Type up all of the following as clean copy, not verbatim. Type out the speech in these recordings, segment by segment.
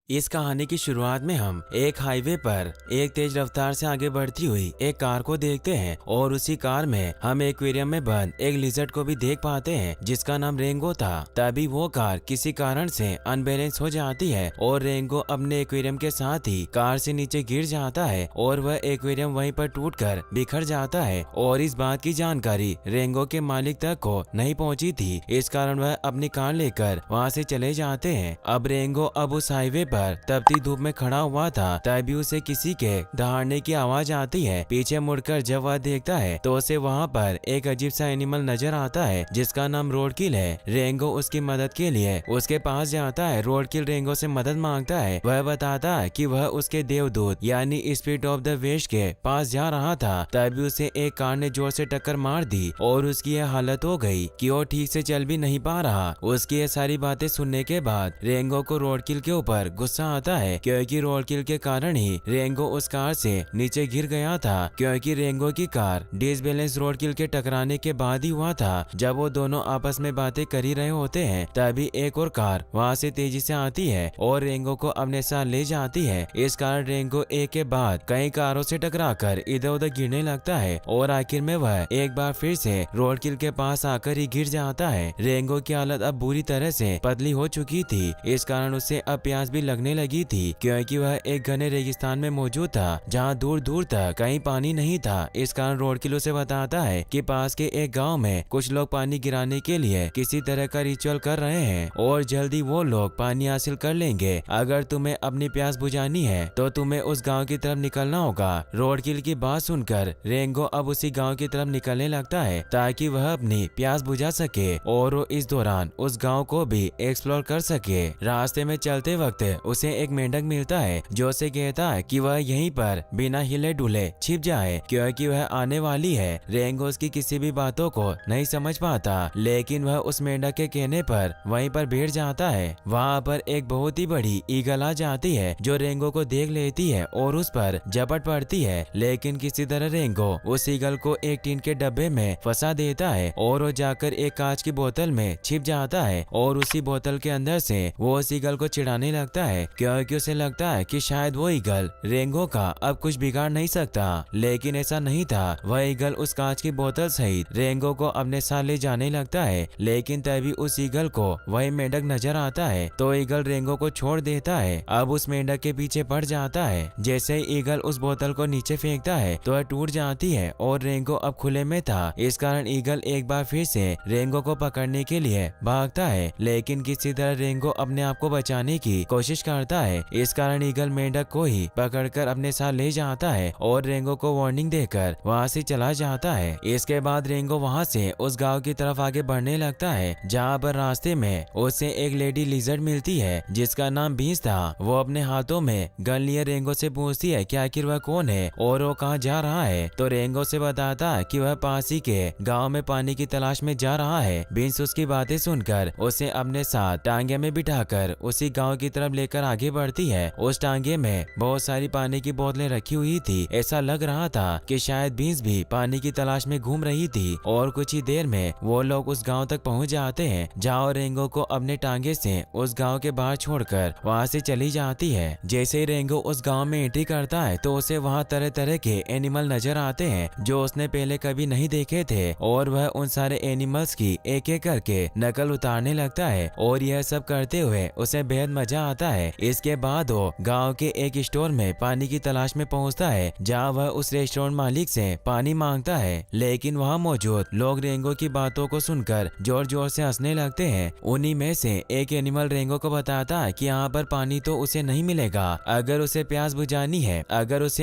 इस कहानी की शुरुआत में हम एक हाईवे पर एक तेज रफ्तार से आगे बढ़ती हुई एक कार को देखते हैं और उसी कार में हम एक्वेरियम में बंद एक लिजर्ड को भी देख पाते हैं जिसका नाम रेंगो था। तभी वो कार किसी कारण से अनबैलेंस हो जाती है और रेंगो अपने एक्वेरियम के साथ ही कार से नीचे गिर जाता है और वह एक्वेरियम वहीं पर टूटकर बिखर जाता है और इस बात की जानकारी रेंगो के मालिक तक को नहीं पहुंची थी। इस कारण वह अपनी कार लेकर वहां से चले जाते हैं। अब रेंगो अब उस हाईवे पर तपती धूप में खड़ा हुआ था, तभी उसे किसी के दहाड़ने की आवाज आती है। पीछे मुड़कर जब वह देखता है तो उसे वहां पर एक अजीब सा एनिमल नजर आता है जिसका नाम रोडकिल है। रेंगो उसकी मदद के लिए उसके पास जाता है। रोडकिल रेंगो से मदद मांगता है। वह बताता है कि वह उसके देवदूत यानी स्पिरिट ऑफ द वेस्ट के पास जा रहा था। तभी उसे एक कार ने जोर से टक्कर मार दी और उसकी यह हालत हो गई कि वो ठीक से चल भी नहीं पा रहा। उसकी ये सारी बातें सुनने के बाद रेंगो को रोडकिल के ऊपर गुस्सा आता है क्योंकि रोडकिल के कारण ही रेंगो उस कार से नीचे गिर गया था। क्योंकि रेंगो की कार डिसबैलेंस रोडकिल के टकराने के बाद ही हुआ था। जब वो दोनों आपस में बातें कर ही रहे होते हैं तभी एक और कार वहां से तेजी से आती है और रेंगो को अपने साथ ले जाती है। इस कारण रेंगो एक के बाद कई कारों से टकराकर इधर उधर गिरने लगता है और आखिर में वह एक बार फिर से रोडकिल के पास आकर ही गिर जाता है। रेंगो की हालत अब बुरी तरह से पतली हो चुकी थी। इस कारण उसे अब प्यास भी लगने लगी थी क्योंकि वह एक घने रेगिस्तान में मौजूद था जहां दूर दूर तक कहीं पानी नहीं था। इस कारण रोडकिल उसे बताता है कि पास के एक गांव में कुछ लोग पानी गिराने के लिए किसी तरह का रिचुअल कर रहे हैं और जल्दी वो लोग पानी हासिल कर लेंगे। अगर तुम्हें अपनी प्यास बुझानी है तो तुम्हें उस गांव की तरफ निकलना होगा। रोडकिल की बात सुनकर रेंगो अब उसी गांव की तरफ निकलने लगता है ताकि वह अपनी प्यास बुझा सके और वो इस दौरान उस गांव को भी एक्सप्लोर कर सके। रास्ते में चलते वक्त उसे एक मेंढक मिलता है जो उसे कहता है कि वह यहीं पर बिना हिले डुले छिप जाए क्योंकि वह आने वाली है। रेंगो उसकी किसी भी बातों को नहीं समझ पाता लेकिन वह उस मेंढक के कहने पर वहीं पर बैठ जाता है। वहाँ पर एक बहुत ही बड़ी ईगल आ जाती है जो रेंगो को देख लेती है और उस पर झपट पड़ती है लेकिन किसी तरह रेंगो उस ईगल को एक टीन के डब्बे में फंसा देता है और वो जाकर एक कांच की बोतल में छिप जाता है और उसी बोतल के अंदर से वो उस ईगल को चिढ़ाने लगता है क्योंकि उसे लगता है कि शायद वो ईगल रेंगो का अब कुछ बिगाड़ नहीं सकता। लेकिन ऐसा नहीं था। वह ईगल उस कांच की बोतल सहित रेंगो को अपने साथ ले जाने लगता है लेकिन तभी उस ईगल को वही मेंढक नजर आता है तो ईगल रेंगो को छोड़ देता है। अब उस मेंढक के पीछे पड़ जाता है। जैसे ही ईगल उस बोतल को नीचे फेंकता है तो वह टूट जाती है और रेंगो अब खुले में था। इस कारण ईगल एक बार फिर से रेंगो को पकड़ने के लिए भागता है लेकिन किसी तरह रेंगो अपने आप को बचाने की कोशिश करता है। इस कारण ईगल मेंढक को ही पकड़कर अपने साथ ले जाता है और रेंगो को वार्निंग देकर वहां से चला जाता है। इसके बाद रेंगो वहां से उस गांव की तरफ आगे बढ़ने लगता है जहां पर रास्ते में उसे एक लेडी लिजर्ड मिलती है जिसका नाम बींस था। वो अपने हाथों में गन लिए रेंगो से पूछती है कि आखिर वह कौन है और वो कहाँ जा रहा है। तो रेंगो से बताता है कि वह पास ही के गाँव में पानी की तलाश में जा रहा है। बींस उसकी बातें सुनकर उसे अपने साथ टांगे में बिठाकर उसी गाँव की तरफ लेकर आगे बढ़ती है। उस टांगे में बहुत सारी पानी की बोतलें रखी हुई थी। ऐसा लग रहा था कि शायद बींस भी पानी की तलाश में घूम रही थी और कुछ ही देर में वो लोग उस गांव तक पहुंच जाते हैं जहां रेंगो को अपने टांगे से उस गांव के बाहर छोड़कर वहां से चली जाती है। जैसे ही रेंगो उस गांव में एंट्री करता है तो उसे वहां तरह तरह के एनिमल नजर आते हैं जो उसने पहले कभी नहीं देखे थे और वह उन सारे एनिमल्स की एक एक करके नकल उतारने लगता है और यह सब करते हुए उसे बेहद मजा आता है। इसके बाद वो गांव के एक स्टोर में पानी की तलाश में पहुंचता है जहां वह उस रेस्टोरेंट मालिक से पानी मांगता है लेकिन वहां मौजूद लोग रेंगो की बातों को सुनकर जोर जोर से हंसने लगते हैं। उन्हीं में से एक एनिमल रेंगो को बताता है कि यहाँ पर पानी तो उसे नहीं मिलेगा। अगर उसे प्यास बुझानी है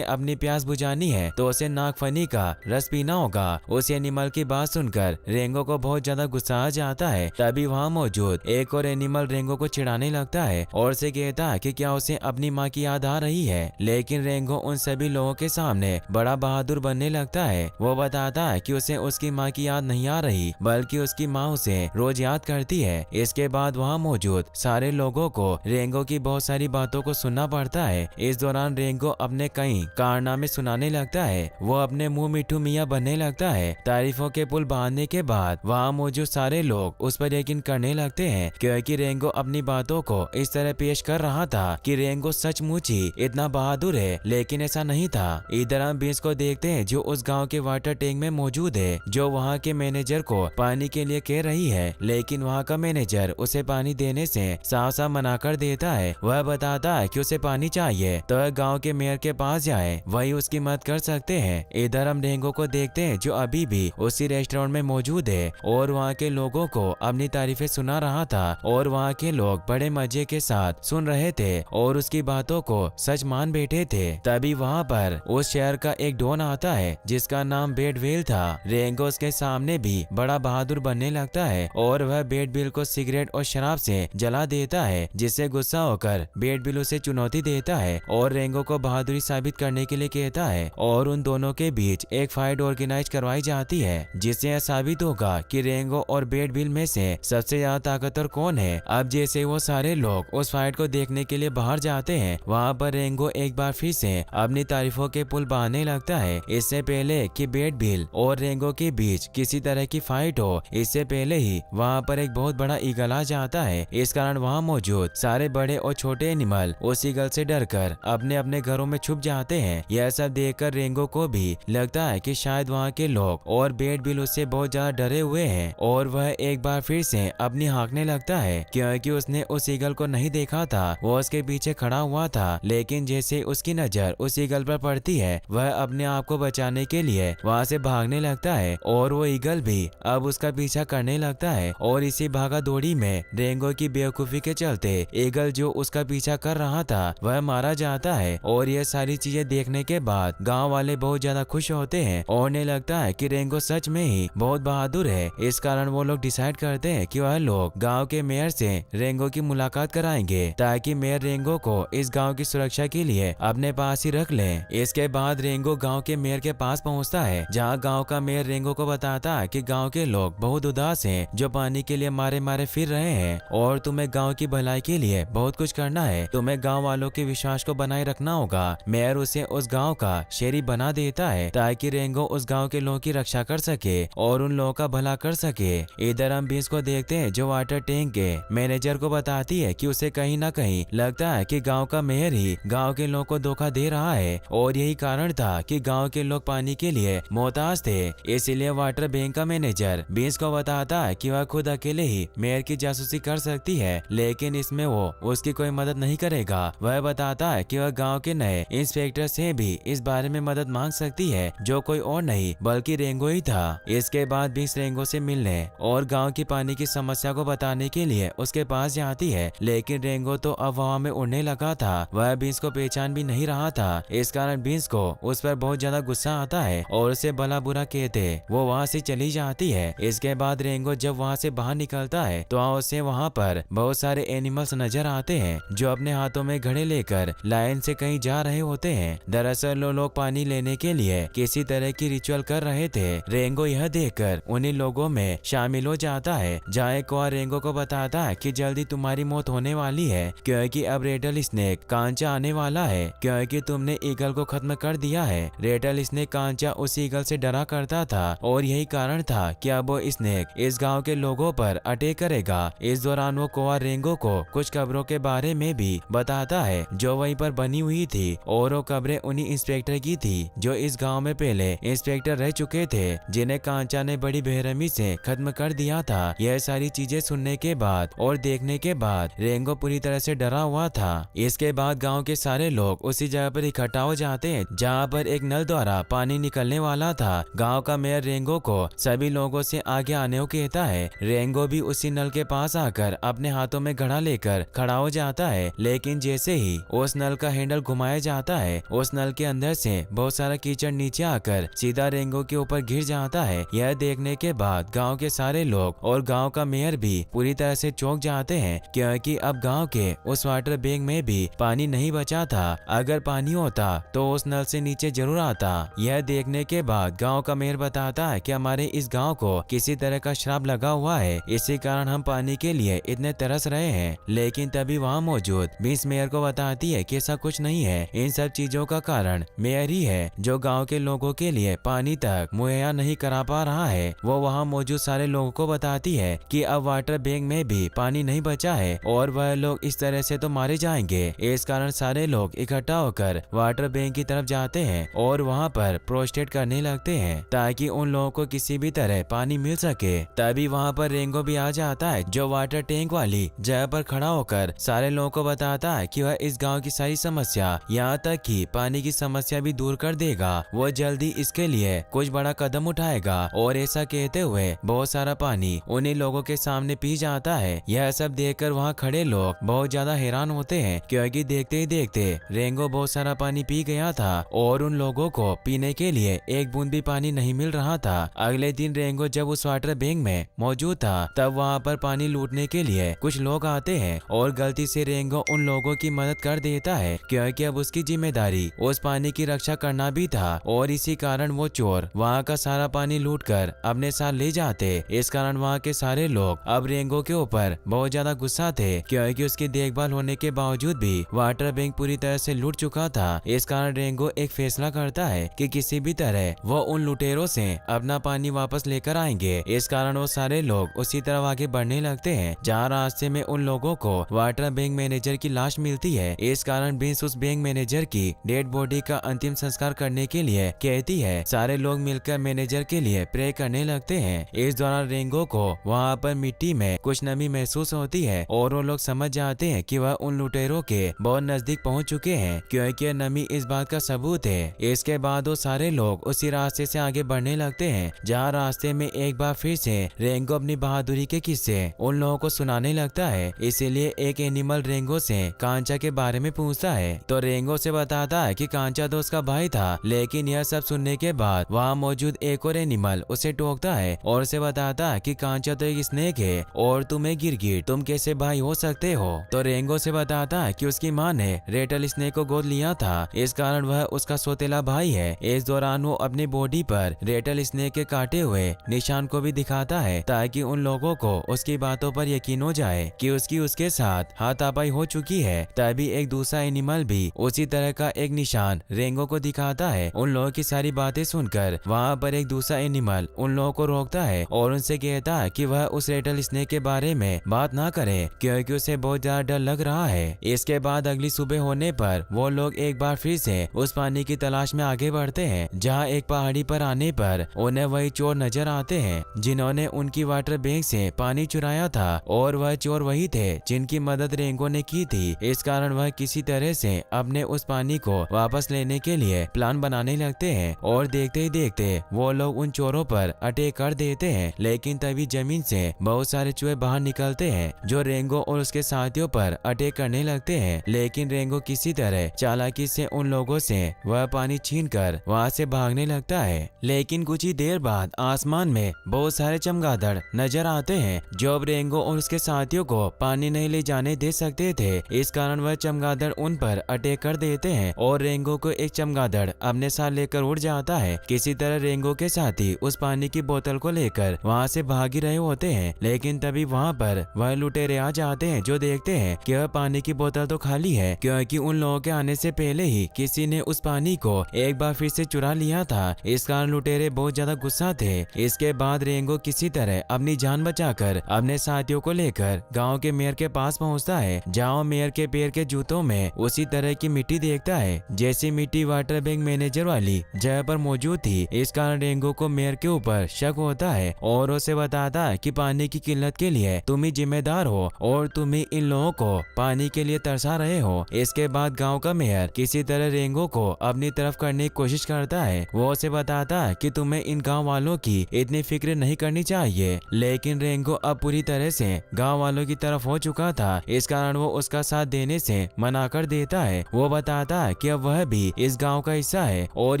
अपनी प्यास बुझानी है तो उसे नागफनी का रस पीना होगा। उस एनिमल की बात सुनकर रेंगो को बहुत ज्यादा गुस्सा आ जाता है। तभी वहाँ मौजूद एक और एनिमल रेंगो को चिढ़ाने लगता है और उसे कहता है कि क्या उसे अपनी माँ की याद आ रही है। लेकिन रेंगो उन सभी लोगों के सामने बड़ा बहादुर बनने लगता है। वो बताता है कि उसे उसकी माँ की याद नहीं आ रही बल्कि उसकी माँ उसे रोज याद करती है। इसके बाद वहाँ मौजूद सारे लोगों को रेंगो की बहुत सारी बातों को सुनना पड़ता है। इस दौरान रेंगो अपने कई कारनामे सुनाने लगता है। वो अपने मुंह मिठू मियाँ बनने लगता है। तारीफों के पुल बांधने के बाद वहाँ मौजूद सारे लोग उस पर यकीन करने लगते हैं क्योंकि रेंगो अपनी बातों को इस तरह पेश कर कर रहा था कि रेंगो सचमुच ही इतना बहादुर है, लेकिन ऐसा नहीं था। इधर हम बींस को देखते हैं जो उस गांव के वाटर टैंक में मौजूद है, जो वहां के मैनेजर को पानी के लिए कह रही है, लेकिन वहां का मैनेजर उसे पानी देने से साफ साफ मना कर देता है। वह बताता है कि उसे पानी चाहिए तो वह गाँव के मेयर के पास जाए, वही उसकी मदद कर सकते हैं। इधर हम रेंगो को देखते हैं जो अभी भी उसी रेस्टोरेंट में मौजूद है और वहाँ के लोगों को अपनी तारीफें सुना रहा था और वहाँ के लोग बड़े मजे के साथ सुन रहे थे और उसकी बातों को सच मान बैठे थे। तभी वहाँ पर उस शहर का एक डॉन आता है जिसका नाम बेडवेल था। रेंगो उसके सामने भी बड़ा बहादुर बनने लगता है और वह बेडवेल को सिगरेट और शराब से जला देता है, जिससे गुस्सा होकर बेडवेल उसे चुनौती देता है और रेंगो को बहादुरी साबित करने के लिए कहता है और उन दोनों के बीच एक फाइट ऑर्गेनाइज करवाई जाती है, जिससे यह साबित होगा कि रेंगो और बेडवेल में से सबसे ज्यादा ताकतवर कौन है। अब जैसे वो सारे लोग उस फाइट को देखने के लिए बाहर जाते हैं, वहाँ पर रेंगो एक बार फिर से अपनी तारीफों के पुल बांधने लगता है। इससे पहले कि बेडवेल और रेंगो के बीच किसी तरह की फाइट हो, इससे पहले ही वहाँ पर एक बहुत बड़ा ईगल आ जाता है। इस कारण वहाँ मौजूद सारे बड़े और छोटे एनिमल उस ईगल से डरकर अपने अपने घरों में छुप जाते हैं। यह सब देखकर रेंगो को भी लगता है कि शायद वहाँ के लोग और बेडवेल उससे बहुत ज्यादा डरे हुए हैं और वह एक बार फिर से अपनी हाँकने लगता है, क्योंकि उसने उस ईगल को नहीं देखा था। वो उसके पीछे खड़ा हुआ था, लेकिन जैसे उसकी नजर उस ईगल पर पड़ती है, वह अपने आप को बचाने के लिए वहाँ से भागने लगता है और वो ईगल भी अब उसका पीछा करने लगता है। और इसी भागा दौड़ी में रेंगो की बेवकूफी के चलते ईगल जो उसका पीछा कर रहा था वह मारा जाता है। और ये सारी चीजें देखने के बाद गांव वाले बहुत ज्यादा खुश होते हैं और उन्हें लगता है कि रेंगो सच में ही बहुत बहादुर है। इस कारण वो लोग डिसाइड करते हैं कि वह लोग गांव के मेयर से रेंगो की मुलाकात कराएंगे, ताकि मेयर रेंगो को इस गांव की सुरक्षा के लिए अपने पास ही रख ले। इसके बाद रेंगो गांव के मेयर के पास पहुंचता है, जहां गांव का मेयर रेंगो को बताता है कि गांव के लोग बहुत उदास हैं, जो पानी के लिए मारे मारे फिर रहे हैं और तुम्हें गाँव की भलाई के लिए बहुत कुछ करना है। तुम्हें गाँव वालों के विश्वास को बनाए रखना होगा। मेयर उसे उस गाँव का शेरी बना देता है ताकि रेंगो उस गाँव के लोगों की रक्षा कर सके और उन लोगों का भला कर सके। इधर हम बींस को देखते हैं जो वाटर टैंक के मैनेजर को बताती है कि उसे कहीं ना कहीं लगता है कि गांव का मेयर ही गांव के लोगों को धोखा दे रहा है और यही कारण था कि गांव के लोग पानी के लिए मोहताज थे। इसीलिए वाटर बैंक का मैनेजर बींस को बताता है कि वह खुद अकेले ही मेयर की जासूसी कर सकती है, लेकिन इसमें वो उसकी कोई मदद नहीं करेगा। वह बताता है कि वह गाँव के नए इंस्पेक्टर से भी इस बारे में मदद मांग सकती है, जो कोई और नहीं बल्कि रेंगो ही था। इसके बाद बींस रेंगो से मिलने और गांव की पानी की समस्या को बताने के लिए उसके पास जाती है, लेकिन रेंगो तो अब हवा में उड़ने लगा था। वह बींस को पहचान भी नहीं रहा था। इस कारण बींस को उस पर बहुत ज्यादा गुस्सा आता है और उसे भला बुरा कहते वो वहाँ से चली जाती है। इसके बाद रेंगो जब वहाँ से बाहर निकलता है तो उसे वहाँ पर बहुत सारे एनिमल्स नजर आते हैं जो अपने हाथों में घड़े लेकर लाइन से कहीं जा रहे होते हैं। दरअसल वो लोग पानी लेने के लिए किसी तरह की रिचुअल कर रहे थे। रेंगो यह देखकर उन्हीं लोगों में शामिल हो जाता है, जहाँ एक और रेंगो को बताता है कि जल्दी तुम्हारी मौत होने वाली है, क्योंकि अब रेटल स्नेक कांचा आने वाला है, क्योंकि तुमने ईगल को खत्म कर दिया है। रेटल स्नेक कांचा उस ईगल से डरा करता था और यही कारण था कि अब वो स्नेक इस गांव के लोगों पर अटैक करेगा। इस दौरान वो कोआ रेंगो को कुछ कब्रों के बारे में भी बताता है जो वहीं पर बनी हुई थी, और वो कब्रें उन्हीं इंस्पेक्टर की थी जो इस गांव में पहले इंस्पेक्टर रह चुके थे, जिन्हें कांचा ने बड़ी बेरहमी से खत्म कर दिया था। यह सारी चीजें सुनने के बाद और देखने के बाद रेंगो पूरी तरह से डरा हुआ था। इसके बाद गांव के सारे लोग उसी जगह पर इकट्ठा हो जाते हैं जहां पर एक नल द्वारा पानी निकलने वाला था। गांव का मेयर रेंगो को सभी लोगों से आगे आने को कहता है। रेंगो भी उसी नल के पास आकर अपने हाथों में घड़ा लेकर खड़ा हो जाता है, लेकिन जैसे ही उस नल का हैंडल घुमाया जाता है, उस नल के अंदर से बहुत सारा कीचड़ नीचे आकर सीधा रेंगो के ऊपर गिर जाता है। यह देखने के बाद गांव के सारे लोग और गांव का मेयर भी पूरी तरह से चौंक जाते हैं, क्योंकि अब गांव के उस वाटर बैंक में भी पानी नहीं बचा था। अगर पानी होता तो उस नल से नीचे जरूर आता। यह देखने के बाद गांव का मेयर बताता है कि हमारे इस गांव को किसी तरह का श्राप लगा हुआ है, इसी कारण हम पानी के लिए इतने तरस रहे हैं। लेकिन तभी वहाँ मौजूद बींस मेयर को बताती है कि ऐसा कुछ नहीं है, इन सब चीजों का कारण मेयर ही है जो गांव के लोगों के लिए पानी तक मुहैया नहीं करा पा रहा है। वो वहाँ मौजूद सारे लोगों को बताती है कि अब वाटर बैंक में भी पानी नहीं बचा है और वह लोग इस तरह से तो मारे जाएंगे। इस कारण सारे लोग इकट्ठा होकर वाटर बैंक की तरफ जाते हैं और वहाँ पर प्रोस्टेट करने लगते हैं ताकि उन लोगों को किसी भी तरह पानी मिल सके। तभी वहाँ पर रेंगो भी आ जाता है जो वाटर टैंक वाली जगह पर खड़ा होकर सारे लोगों को बताता है कि वह इस गांव की सारी समस्या यहाँ तक कि पानी की समस्या भी दूर कर देगा। वो जल्दी इसके लिए कुछ बड़ा कदम उठाएगा और ऐसा कहते हुए बहुत सारा पानी उन्हीं लोगों के सामने पी जाता है। यह सब देखकर वहाँ खड़े लोग बहुत ज्यादा हैरान होते हैं क्योंकि देखते ही देखते रेंगो बहुत सारा पानी पी गया था और उन लोगों को पीने के लिए एक बूंद भी पानी नहीं मिल रहा था। अगले दिन रेंगो जब उस वाटर बैंक में मौजूद था तब वहाँ पर पानी लूटने के लिए कुछ लोग आते हैं और गलती से रेंगो उन लोगों की मदद कर देता है क्योंकि अब उसकी जिम्मेदारी उस पानी की रक्षा करना भी था और इसी कारण वो चोर वहाँ का सारा पानी लूटकर अपने साथ ले जाते। इस कारण वहाँ के सारे लोग अब रेंगो के ऊपर बहुत ज्यादा गुस्सा थे क्योंकि उसकी देखभाल होने के बावजूद भी वाटर बैंक पूरी तरह से लूट चुका था। इस कारण रेंगो एक फैसला करता है कि किसी भी तरह वो उन लुटेरों से अपना पानी वापस लेकर आएंगे। इस कारण वो सारे लोग उसी तरफ आगे बढ़ने लगते हैं जहाँ रास्ते में उन लोगों को वाटर बैंक मैनेजर की लाश मिलती है। इस कारण बिन्स उस बैंक मैनेजर की डेड बॉडी का अंतिम संस्कार करने के लिए कहती है। सारे लोग मिलकर मैनेजर के लिए प्रे करने लगते हैं। इस दौरान रेंगो को वहाँ पर मिट्टी में कुछ नमी महसूस होती है और वो लोग समझ जाते हैं कि वह उन लुटेरों के बहुत नजदीक पहुँच चुके हैं क्योंकि नमी इस बात का सबूत है। इसके बाद वो सारे लोग उसी रास्ते से आगे बढ़ने लगते हैं जहाँ रास्ते में एक बार फिर से रेंगो अपनी बहादुरी के किस्से उन लोगों को सुनाने लगता है। इसीलिए एक एनिमल रेंगो से कांचा के बारे में पूछता है तो रेंगो से बताता है कि कांचा तो उसका भाई था, लेकिन यह सब सुनने के बाद वहाँ मौजूद एक और एनिमल उसे टोकता है और उसे बताता है कि कांचा तो एक स्नेक है और तुम्हें गिरगिट, तुम कैसे भाई हो सकते हो। तो रेंगो से बताता है कि उसकी माँ ने रेटल स्नेक को गोद लिया था, इस कारण वह उसका सौतेला भाई है। इस दौरान वो अपनी बॉडी पर रेटल स्नेक के काटे हुए निशान को भी दिखाता है ताकि उन लोगों को उसकी बातों पर यकीन हो जाए कि उसके साथ हाथापाई हो चुकी है। तभी एक दूसरा एनिमल भी उसी तरह का एक निशान रेंगो को दिखाता है। उन लोगों की सारी बातें सुनकर वहाँ पर एक दूसरा एनिमल उन लोगों को रोकता है और उनसे कहता है कि वह उस रेटल स्नेक के बारे में बात ना करे क्योंकि उसे बहुत ज्यादा डर लग रहा है। इसके बाद अगली सुबह होने पर वो लोग एक बार फिर से उस पानी की तलाश में आगे बढ़ते हैं जहाँ एक पहाड़ी पर आने पर उन्हें वही चोर नजर आते हैं जिन्होंने उनकी वाटर बैंक से पानी चुराया था और वह चोर वही थे जिनकी मदद रेंगो ने की थी। इस कारण वह किसी तरह से अपने उस पानी को वापस लेने के लिए प्लान बनाने लगते हैं और देखते ही देखते वो लोग उन चोरों पर अटैक कर देते हैं। लेकिन तभी जमीन से बहुत सारे चूहे बाहर निकलते हैं जो रेंगो और उसके साथियों पर अटैक करने लगते हैं, लेकिन रेंगो किसी तरह चालाकी से उन लोगों से वह पानी छीनकर वहाँ से भागने लगता है। लेकिन कुछ ही देर बाद आसमान में बहुत सारे चमगादड़ नजर आते हैं जो अब रेंगो और उसके साथियों को पानी नहीं ले जाने दे सकते थे। इस कारण वह चमगादड़ उन पर अटैक कर देते हैं और रेंगो को एक चमगादड़ अपने साथ लेकर उड़ जाता है। किसी तरह रेंगो के साथी उस पानी की बोतल को लेकर वहाँ से भाग ही रहे होते हैं, लेकिन तभी वहाँ पर वह लुटेरे आ जाते हैं जो देखते हैं कि वह पानी की बोतल तो खाली है क्योंकि उन लोगों के आने से पहले ही किसी ने उस पानी को एक बार फिर से चुरा लिया था। इस कारण लुटेरे बहुत ज्यादा गुस्सा थे। इसके बाद रेंगो किसी तरह अपनी जान बचाकर अपने साथियों को लेकर गाँव के मेयर के पास पहुँचता है जहाँ मेयर के पैर के जूतों में उसी तरह की मिट्टी देखता है जैसी मिट्टी वाटर बैंक मैनेजर वाली जगह पर मौजूद थी। इस कारण रेंगो को मेयर के ऊपर शक होता है और उसे बताता है कि पानी की किल्लत के लिए तुम ही जिम्मेदार हो और तुम ही इन लोगों को पानी के लिए तरसा रहे हो। इसके बाद गांव का मेयर किसी तरह रेंगो को अपनी तरफ करने की कोशिश करता है। वो उसे बताता है कि तुम्हें इन गाँव वालों की इतनी फिक्र नहीं करनी चाहिए, लेकिन रेंगो अब पूरी तरह से गाँव वालों की तरफ हो चुका था। इस कारण वो उसका साथ देने से मना कर देता है। वो बताता है कि अब वह भी इस गांव का हिस्सा है और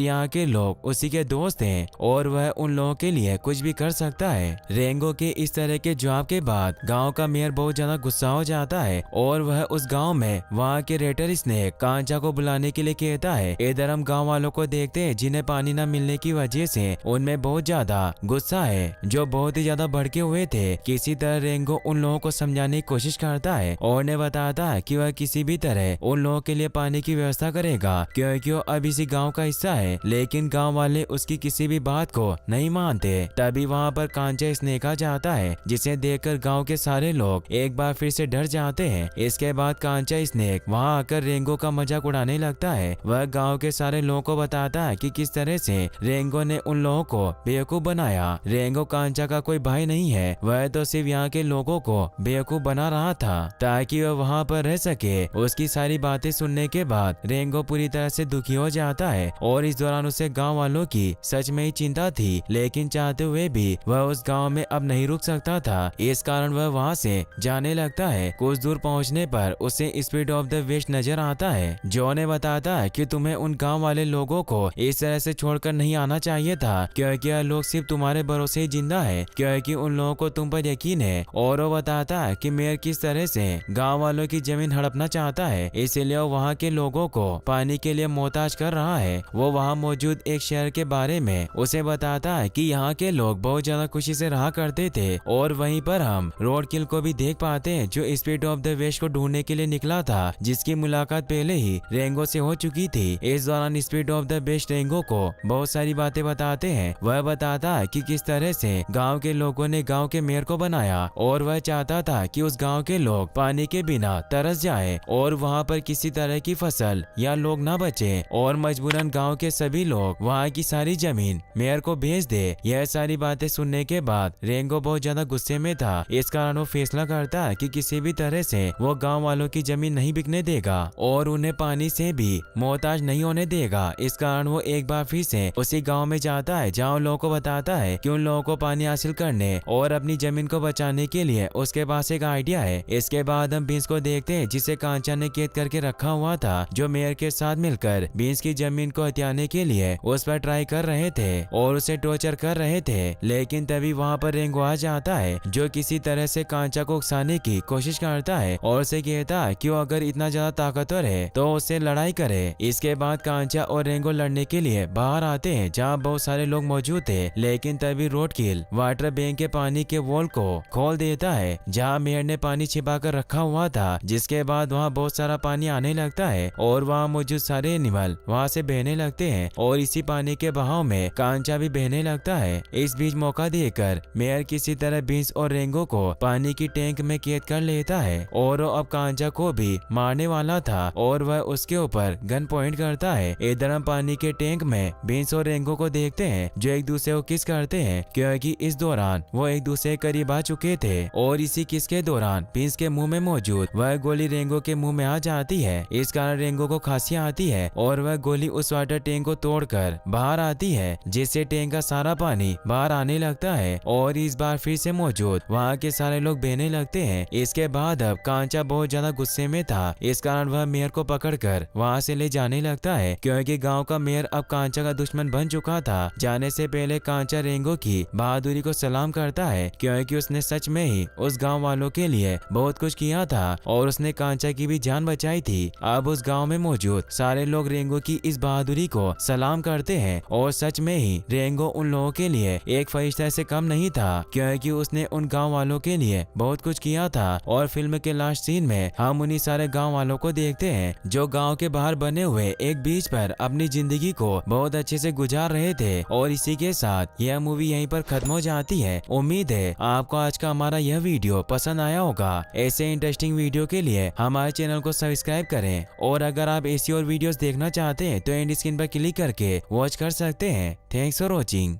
यहाँ के लोग उसी के दोस्त हैं और वह उन लोगों के लिए कुछ भी कर सकता है। रेंगो के इस तरह के जवाब के बाद गांव का मेयर बहुत ज्यादा गुस्सा हो जाता है और वह उस गांव में वहाँ के रेटल स्नेक कांचा को बुलाने के लिए कहता है। इधर हम गाँव वालों को देखते हैं जिन्हें पानी न मिलने की वजह से उनमें बहुत ज्यादा गुस्सा है, जो बहुत ही ज्यादा भड़के हुए थे। किसी तरह रेंगो उन लोगों को समझाने की कोशिश करता है और उन्हें बताता है कि वह किसी भी तरह उन लोगों के लिए पानी की व्यवस्था करेगा क्योंकि वो अब इसी गांव का हिस्सा है। लेकिन गांव वाले उसकी किसी भी बात को नहीं मानते। तभी वहां पर कांचा स्नेक आ जाता है जिसे देखकर गांव के सारे लोग एक बार फिर से डर जाते हैं। इसके बाद कांचा स्नेक वहाँ आकर रेंगो का मजाक उड़ाने लगता है। वह गाँव के सारे लोगों को बताता है कि किस तरह से रेंगो ने उन लोगों को बेवकूफ बनाया। रेंगो कांचा का कोई भाई नहीं है, वह तो सिर्फ यहाँ के लोगों को बेवकूफ बना रहा था ताकि वह वहाँ पर रह सके। उसकी सारी बातें सुनने के बाद रेंगो पूरी तरह से दुखी हो जाता है और इस दौरान उसे गाँव वालों की सच में ही चिंता थी, लेकिन चाहते हुए भी वह उस गाँव में अब नहीं रुक सकता था। इस कारण वह वहाँ से जाने लगता है। कुछ दूर पहुँचने पर उसे स्पिरिट ऑफ द वेस्ट नजर आता है, जो ने बताता है कि तुम्हें उन गाँव वाले लोगों को इस तरह से छोड़कर नहीं आना चाहिए था, क्योंकि यह लोग सिर्फ तुम्हारे भरोसे ही जिंदा है, क्योंकि उन लोगों को तुम पर यकीन है। और वो बताता है कि मेयर किस तरह से गांव वालों की जमीन हड़पना चाहता है, इसीलिए वो वहाँ के लोगों को पानी के लिए मोहताज कर रहा है। वो वहाँ मौजूद एक शहर के बारे में उसे बताता है कि यहाँ के लोग बहुत ज्यादा खुशी से रहा करते थे। और वहीं पर हम रोड किल को भी देख पाते हैं, जो स्पिरिट ऑफ द वेस्ट को ढूंढने के लिए निकला था, जिसकी मुलाकात पहले ही रेंगो से हो चुकी थी। इस दौरान स्पिरिट ऑफ द वेस्ट रेंगो को बहुत सारी बातें बताते हैं। वह बताता है कि किस तरह से गांव के लोगों ने गांव के मेयर को बनाया और वह चाहता था कि उस गांव के लोग पानी के बिना तरस जाएं और वहां पर किसी तरह की फसल या लोग ना बचे और मजबूरन गांव के सभी लोग वहां की सारी जमीन मेयर को भेज दे। यह सारी बातें सुनने के बाद रेंगो बहुत ज्यादा गुस्से में था। इस कारण वो फैसला करता है कि किसी भी तरह से वो गाँव वालों की जमीन नहीं बिकने देगा और उन्हें पानी से भी मोहताज नहीं होने देगा। इस कारण वो एक बार फिर से उसी गांव में जाता है, जहाँ लोगों को बताता है कि उन लोगों को पानी हासिल करने और अपनी जमीन को बचाने के लिए उसके पास एक आइडिया है। इसके बाद हम बीन्स को देखते हैं, जिसे कांचा ने कैद करके रखा हुआ था, जो मेयर के साथ मिलकर बीन्स की जमीन को हथियाने के लिए उस पर ट्राई कर रहे थे और उसे टॉर्चर कर रहे थे। लेकिन तभी वहाँ पर रेंगो आ जाता है, जो किसी तरह से कांचा को उकसाने की कोशिश करता है और उसे कहता है कि वो अगर इतना ज्यादा ताकतवर है तो उससे लड़ाई करे। इसके बाद कांचा और रेंगो लड़ने के लिए बाहर आते हैं, जहाँ बहुत सारे लोग मौजूद थे। लेकिन तभी रोड किल वाटर बैंक के पानी के वॉल को खोल देता है, जहाँ मेयर ने पानी छिपा कर रखा हुआ था। जिसके बाद वहाँ बहुत सारा पानी आने लगता है और वहाँ मौजूद सारे एनिमल वहाँ से बहने लगते हैं और इसी पानी के बहाव में कांचा भी बहने लगता है। इस बीच मौका देकर मेयर किसी तरह बीन्स और रेंगो को पानी की टैंक में कैद कर लेता है और वो अब कांचा को भी मारने वाला था और वह उसके ऊपर गन पॉइंट करता है। इधर हम पानी के टैंक में बीन्स और रेंगो को देखते हैं, जो एक दूसरे को किस करते हैं, क्योंकि इस दौरान वो एक दूसरे के करीब आ चुके थे। और इसी किस के दौरान बीन्स के मुंह में मौजूद वह गोली रेंगो के मुंह में आ जाती है। इस कारण रेंगो को खांसी आती है और वह गोली उस वाटर टैंक को तोड़कर बाहर आती है, जिससे टैंक का सारा पानी बाहर आने लगता है और इस बार फिर से मौजूद वहाँ के सारे लोग बहने लगते हैं। इसके बाद अब कांचा बहुत ज्यादा गुस्से में था, इस कारण वह मेयर को पकड़कर वहाँ से ले जाने लगता है, क्योंकि गांव का मेयर अब कांचा का दुश्मन बन चुका था। जाने से पहले कांचा रेंगो की बहादुरी को सलाम करता है, क्योंकि उसने सच में ही उस गांव वालों के लिए बहुत कुछ किया था और उसने कांचा की भी जान बचाई थी। अब उस गांव में मौजूद सारे लोग रेंगो की इस बहादुरी को सलाम करते हैं और सच में ही रेंगो उन लोगों के लिए एक फरिश्ता से कम नहीं था, क्योंकि उसने उन गांव वालों के लिए बहुत कुछ किया था। और फिल्म के लास्ट सीन में हम उन्हीं सारे गांव वालों को देखते हैं, जो गांव के बाहर बने हुए एक बीच पर अपनी जिंदगी को बहुत अच्छे से गुजार रहे थे। और इसी के साथ यह मूवी यहीं पर खत्म हो जाती है। उम्मीद है आपको आज का हमारा यह वीडियो पसंद आया होगा। ऐसे इंटरेस्टिंग वीडियो के लिए हमारे चैनल को सब्सक्राइब करें और अगर आप ऐसी और वीडियोस देखना चाहते हैं तो एंड स्क्रीन पर क्लिक करके वॉच कर सकते हैं। Thanks for watching.